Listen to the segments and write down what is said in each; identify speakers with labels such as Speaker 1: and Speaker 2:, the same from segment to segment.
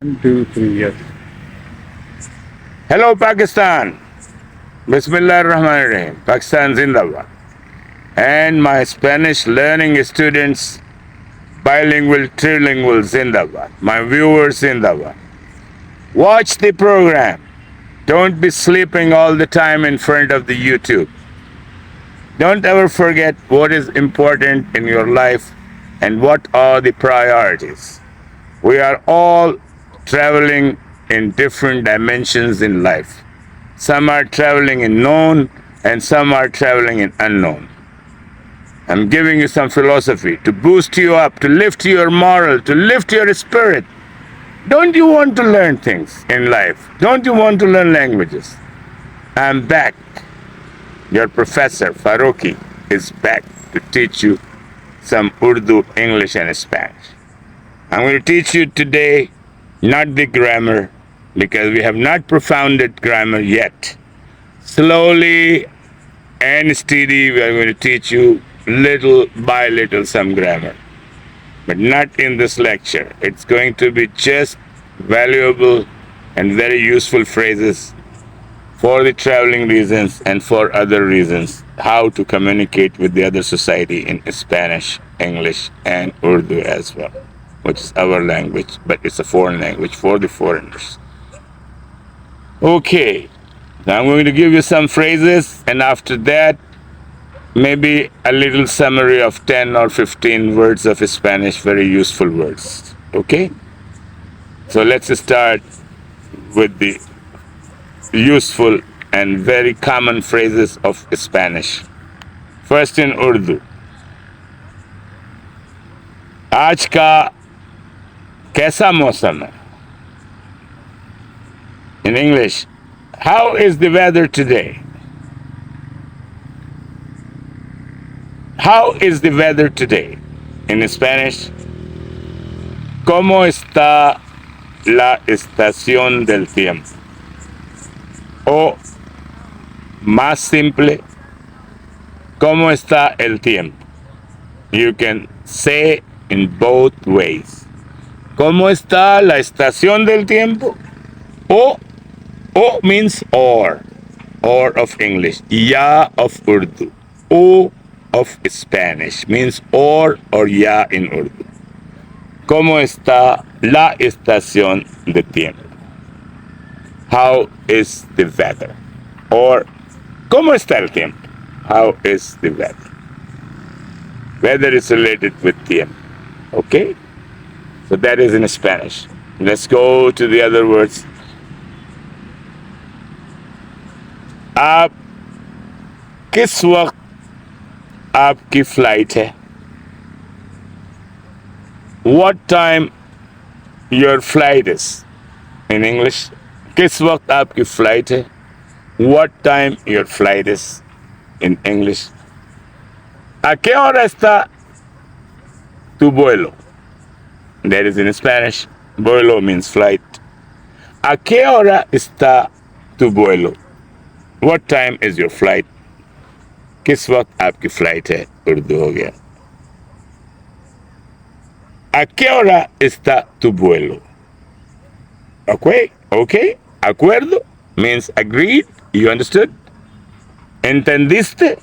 Speaker 1: 1, 2, 3, yes.
Speaker 2: Hello, Pakistan. Bismillah ar-Rahman ar-Rahim. Pakistan Zindabad. And my Spanish learning students, bilingual, trilingual Zindabad. My viewers Zindabad. Watch the program. Don't be sleeping all the time in front of the YouTube. Don't ever forget what is important in your life and what are the priorities. We are all traveling in different dimensions in life. Some are traveling in known and some are traveling in unknown. I'm giving you some philosophy to boost you up, to lift your moral, to lift your spirit. Don't you want to learn things in life? Don't you want to learn languages? I'm back. Your professor, Farooqi, is back to teach you some Urdu, English, and Spanish. I'm going to teach you today not the grammar, because we have not profounded grammar yet. Slowly and steady, we are going to teach you little by little some grammar, but not in this lecture. It's going to be just valuable and very useful phrases for the traveling reasons and for other reasons, how to communicate with the other society in Spanish, English, and Urdu as well, which is our language, but it's a foreign language for the foreigners. Okay, now I'm going to give you some phrases, and after that, maybe a little summary of 10 or 15 words of Spanish, very useful words. Okay? So let's start with the useful and very common phrases of Spanish. First in Urdu. आज का कैसा मौसम है? In English, how is the weather today? How is the weather today? In Spanish, ¿cómo está la estación del tiempo? O más simple, ¿cómo está el tiempo? You can say in both ways. ¿Cómo está la estación del tiempo? O means or of English. Ya of Urdu. O of Spanish means or ya in Urdu. ¿Cómo está la estación de tiempo? How is the weather? Or ¿cómo está el tiempo? How is the weather? Weather is related with tiempo. Okay? So that is in Spanish. Let's go to the other words. आप किस वक्त आपकी flight है? What time your flight is? In English, किस वक्त आपकी flight है? What time your flight is? In English, ¿a qué hora está tu vuelo? That is in Spanish. Vuelo means flight. ¿A qué hora está tu vuelo? What time is your flight? किस वक्त आपकी flight है? उर्दू हो गया. ¿A qué hora está tu vuelo? Okay, okay. Acuerdo means agreed. You understood? ¿Entendiste?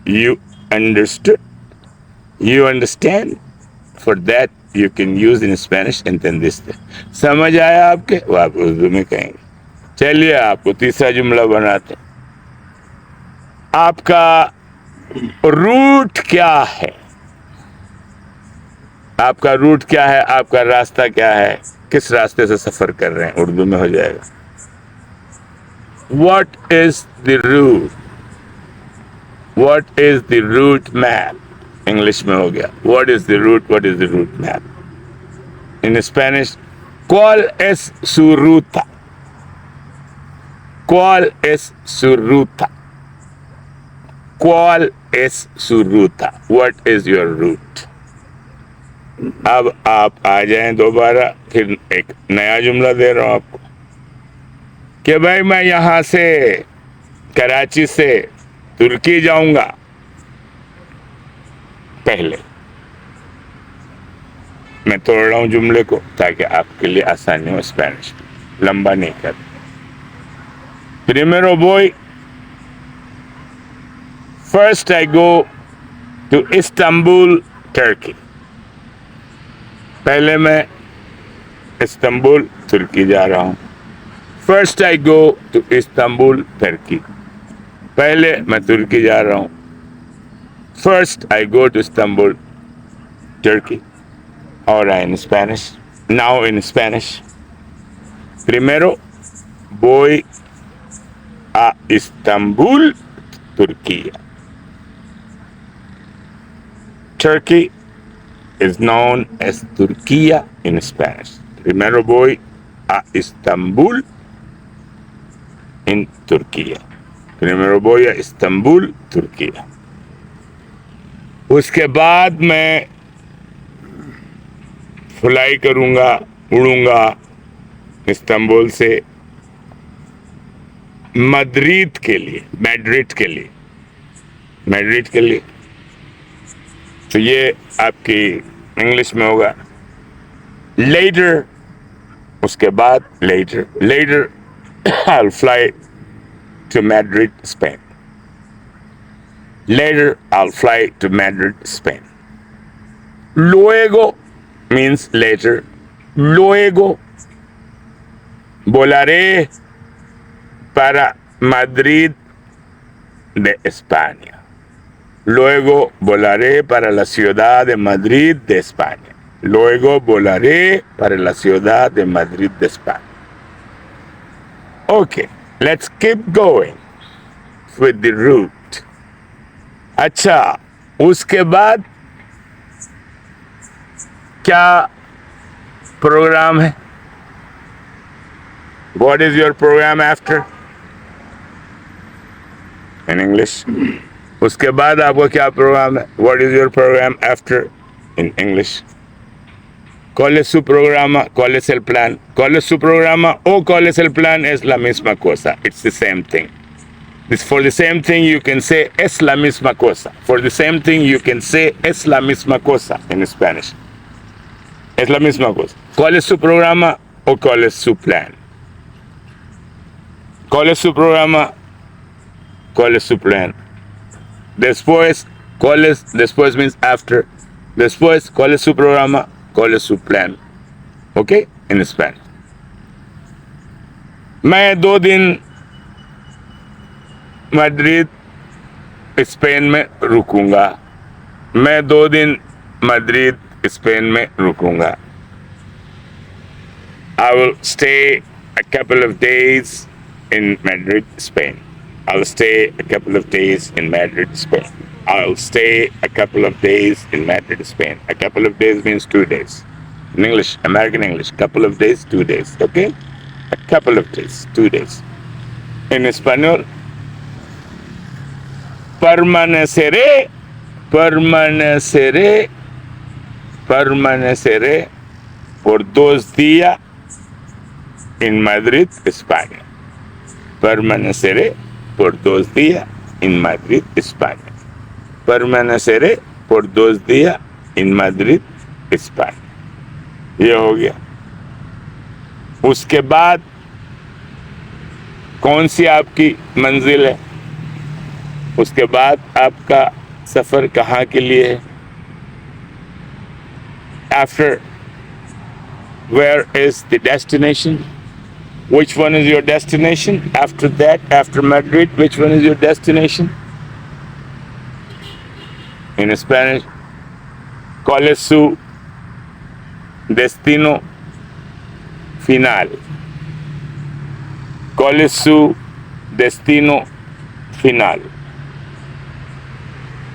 Speaker 2: You understood. You understand? For that you can use in Spanish entendiste. समझ आया आपके? वो आप उर्दू में कहेंगे. चलिए आपको तीसरा जुमला बनाते. आपका रूट क्या है? आपका रूट क्या है? आपका रास्ता क्या है? किस रास्ते से सफर कर रहे हैं? उर्दू में हो जाएगा. What is the route? What is the route map? English में हो गया. What is the route? What is the route map? In Spanish, ¿cuál es su ruta? ¿Cuál es su ruta? ¿Cuál es su ruta? What is your route? अब आप आ जाएं दोबारा, फिर एक नया जुमला दे रहा हूं आपको कि भाई मैं यहाँ से कराची से तुर्की जाऊंगा. पहले मैं तोड़ रहा हूँ जुमले को ताकि आपके लिए आसानी हो स्पेनिश, लंबा नहीं कर. Primero voy, first I go to Istanbul, Turkey. पहले मैं इस्तांबुल तुर्की जा रहा हूँ. First I go to Istanbul, Turkey. पहले मैं तुर्की जा रहा हूँ. First I go to Istanbul, Turkey. Ahora en Spanish. Now in Spanish. Primero voy a Istanbul, Turquía. Turkey is known as Turquía in Spanish. Primero voy a Istanbul in Turquía. Primero voy a Istanbul, Turquía. उसके बाद मैं fly करूँगा, उड़ूँगा Istanbul से Madrid के लिए, Madrid के लिए. तो ये आपकी इंग्लिश में होगा later. उसके बाद later I'll fly to Madrid, Spain. Later I'll fly to Madrid, Spain. Luego means later. Luego volaré para Madrid de España. Luego volaré para la ciudad de Madrid de España. Luego volaré para la ciudad de Madrid de España. Okay, let's keep going with the route. अच्छा, उसके बाद क्या programme है? What is your program after? In English. उसके बाद आपका क्या programme है? What is your program after? In English. ¿Cuál es su programa? ¿Cuál es el plan? ¿Cuál es su programa o cuál es el plan? Es la misma cosa. It's the same thing. For the same thing you can say es la misma cosa. For the same thing you can say es la misma cosa in Spanish. Es la misma cosa. ¿Cuál es su programa o cuál es su plan? ¿Cuál es su programa? ¿Cuál es su plan? Después, después means after. Después, ¿cuál es su programa? ¿Cuál es su plan? ¿Ok? En Spanish. मैं 2 दिन Madrid Spain में रुकूंगा. मैं 2 दिन Madrid Spain में रुकूंगा. I will stay a couple of days in Madrid, Spain. I'll stay a couple of days in Madrid, Spain. I'll stay a couple of days in Madrid, Spain. A couple of days means 2 days. In English, American English, couple of days, 2 days. Okay? A couple of days, 2 days. En español, permaneceré por 2 días en Madrid, España. Permaneceré por 2 días en Madrid, España. Permaneceré por 2 días en Madrid, España. ये हो गया. उसके बाद कौन सी आपकी मंजिल है? उसके बाद आपका सफ़र कहाँ के लिए है? After, where is the destination? Which one is your destination? After that, after Madrid, which one is your destination? In Spanish, ¿cuál es su destino final? ¿Cuál es su destino final?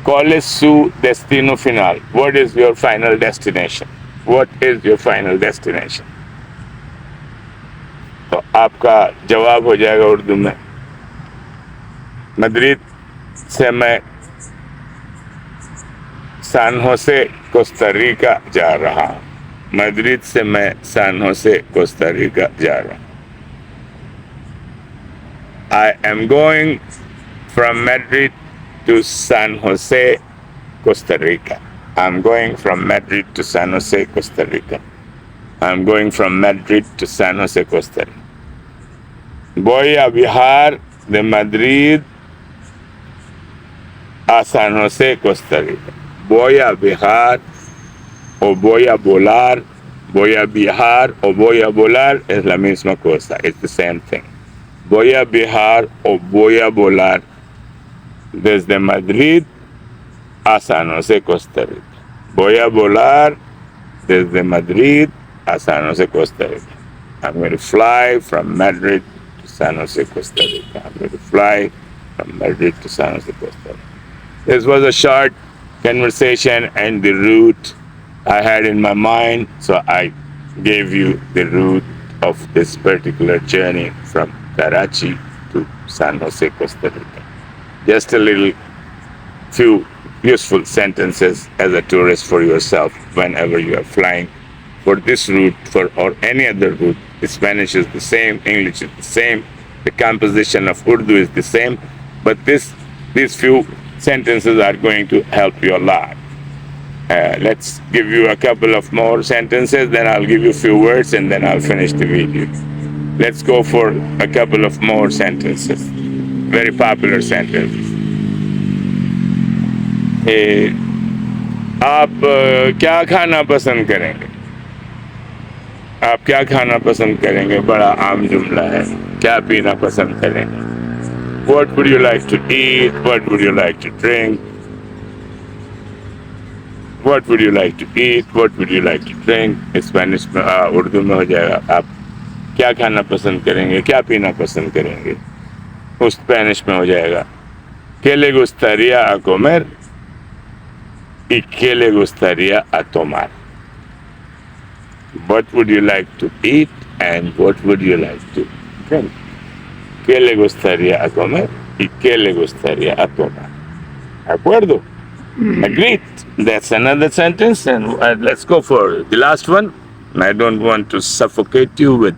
Speaker 2: ¿Cuál es su destino final? What is your final destination? What is your final destination? तो आपका जवाब हो जाएगा उर्दू में. Madrid से मैं सान होसे कोस्टा रिका जा रहा हूँ. मैड्रिड से मैं सान होसे कोस्टा रिका जा रहा हूँ. I am going from Madrid to San Jose, Costa Rica. I'm going from Madrid to San Jose, Costa Rica. I'm going from Madrid to San Jose, Costa Rica. Voy a viajar de Madrid a San Jose, Costa Rica. Voy a viajar o voy a volar. Voy a viajar o voy a volar es la misma cosa. It's the same thing. Voy a viajar o voy a volar desde Madrid a San Jose, Costa Rica. Voy a volar desde Madrid a San Jose, Costa Rica. I'm going to fly from Madrid to San Jose, Costa Rica. I'm going to fly from Madrid to San Jose, Costa Rica. This was a short conversation and the route I had in my mind, so I gave you the route of this particular journey from Karachi to San Jose, Costa Rica. Just a little few useful sentences as a tourist for yourself whenever you are flying for this route or any other route. Spanish is the same, English is the same, the composition of Urdu is the same, but these few sentences are going to help you a lot. Let's give you a couple of more sentences, then I'll give you a few words and then I'll finish the video. Let's go for a couple of more sentences. Very popular sentences. आप क्या खाना पसंद करेंगे? आप क्या खाना पसंद करेंगे? बड़ा आम जुमला है. क्या पीना पसंद करेंगे? What would you like to eat? What would you like to drink? What would you like to eat? What would you like to drink? Spanish में उर्दू में हो जाएगा. आप क्या खाना पसंद करेंगे? क्या पीना पसंद करेंगे? उस स्पेनिश में हो जाएगा. ¿Qué le gustaría a comer? ¿Y qué le gustaría a tomar? What would you like to eat and what would you like to drink? ¿Qué le gustaría a comer? ¿Y qué le gustaría a tomar? ¿De acuerdo? Agreed. That's another sentence, and let's go for the last one. I don't want to suffocate you with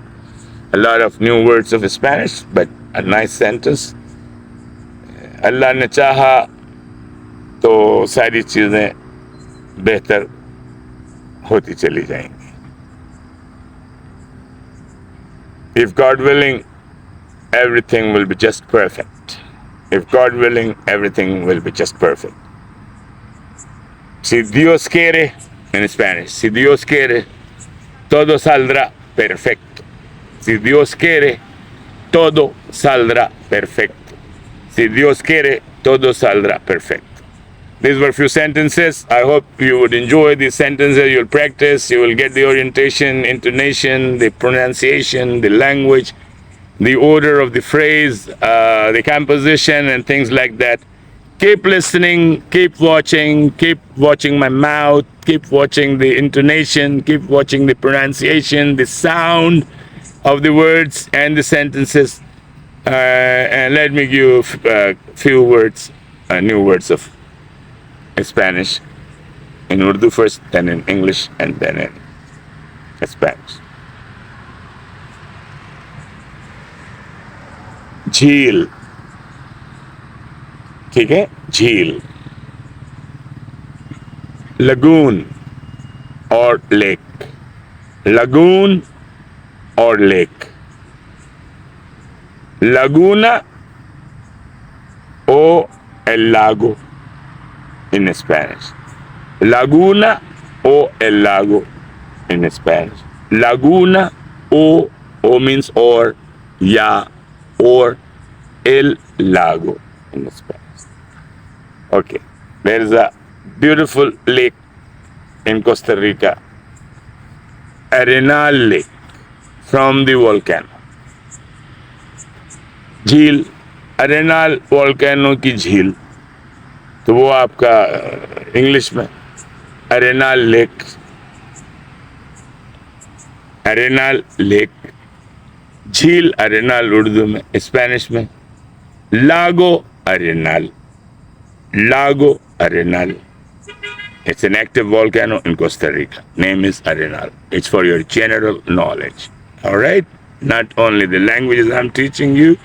Speaker 2: a lot of new words of Spanish, but a nice sentence. अल्लाह ने चाहा तो सारी चीज़ें बेहतर होती चली जाएंगी. If God willing, everything will be just perfect. If God willing, everything will be just perfect. Si Dios quiere, en Spanish, si Dios quiere, todo saldrá perfecto. Si Dios quiere, todo saldrá perfecto. Si Dios quiere, todo saldrá perfecto. These were a few sentences. I hope you would enjoy these sentences. You'll practice. You will get the orientation, intonation, the pronunciation, the language, the order of the phrase, the composition, and things like that. Keep listening, keep watching my mouth, keep watching the intonation, keep watching the pronunciation, the sound of the words and the sentences. And let me give a few words, new words of Spanish. In Urdu first, then in English, and then in Spanish. झील. ठीक है, झील. Lagoon और lake. Lagoon और lake. Laguna o el lago in Spanish. Laguna o el lago in Spanish. Laguna o means or, ya, or el lago in Spanish. Okay, there is a beautiful lake in Costa Rica, Arenal Lake, from the volcano. झील, अरेनाल volcano की झील, तो वो आपका English में अरेनाल lake. अरेनाल lake, झील अरेनाल उर्दू में, Spanish में लागो अरेनाल. Lago Arenal. It's an active volcano in Costa Rica. Name is Arenal. It's for your general knowledge. All right? Not only the languages I'm teaching you,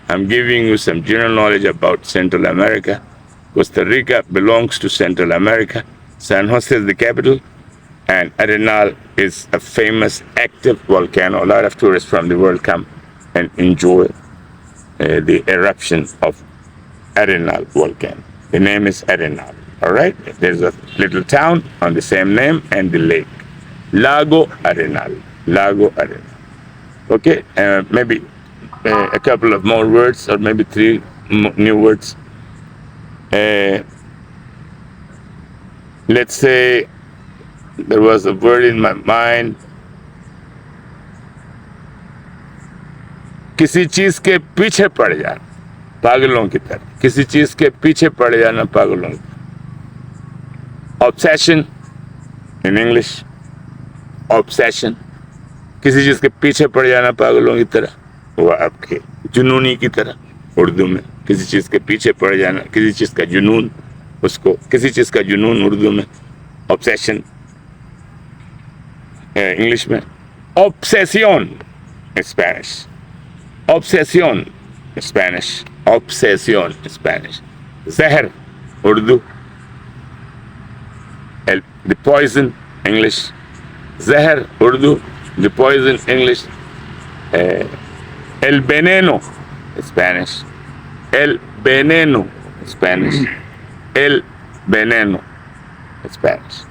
Speaker 2: I'm giving you some general knowledge about Central America. Costa Rica belongs to Central America. San Jose is the capital, and Arenal is a famous active volcano. A lot of tourists from the world come and enjoy the eruption of Arenal volcano. The name is Arenal. All right? There's a little town on the same name and the lake. Lago Arenal. Lago Arenal. Okay? Maybe a couple of more words, or maybe 3 new words. Let's say there was a word in my mind. किसी चीज के पीछे पड़ जाना, पागलों की तरह. किसी चीज के पीछे पड़ जाना, पागलों की. Obsession in English. Obsession. किसी चीज के पीछे पड़ जाना, पागलों की तरह. वो आपके जुनूनी की तरह. उर्दू में किसी चीज के पीछे पड़ जाना, किसी चीज का जुनून, उसको किसी चीज का जुनून उर्दू में ऑब्सेशन. इंग्लिश में ऑब्सेसियोन, स्पेनिश. ऑब्सेसियोन स्पेनिश. ऑब्सेसियोन स्पेनिश. जहर उर्दू. The poison English. जहर Urdu. The poison English. el veneno Spanish. El veneno Spanish. El veneno Spanish.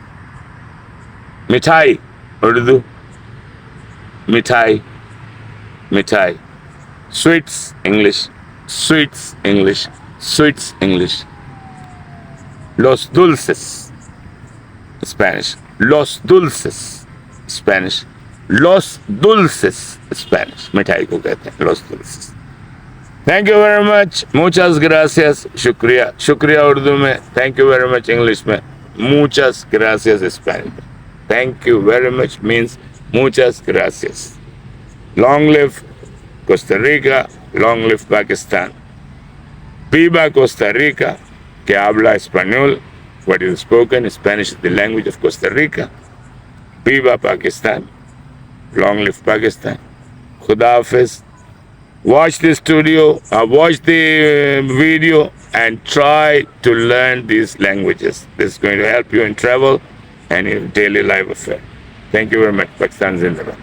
Speaker 2: मिठाई उर्दू. मिठाई. मिठाई. Sweets English. Sweets English. Sweets English. Los dulces Spanish. Los dulces Spanish. Los dulces Spanish. मिठाई को कहते हैं los dulces. Thank you very much. Muchas gracias. शुक्रिया. शुक्रिया उर्दू में. Thank you very much English में. Muchas gracias Spanish में. Thank you very much means muchas gracias. Long live Costa Rica. Long live Pakistan. Viva Costa Rica, que habla español. What is spoken? Spanish is the language of Costa Rica. Viva Pakistan. Long live Pakistan. Khuda Hafiz. Watch the studio, watch the video, and try to learn these languages. This is going to help you in travel and in daily life affair. Thank you very much. Pakistan Zindabad.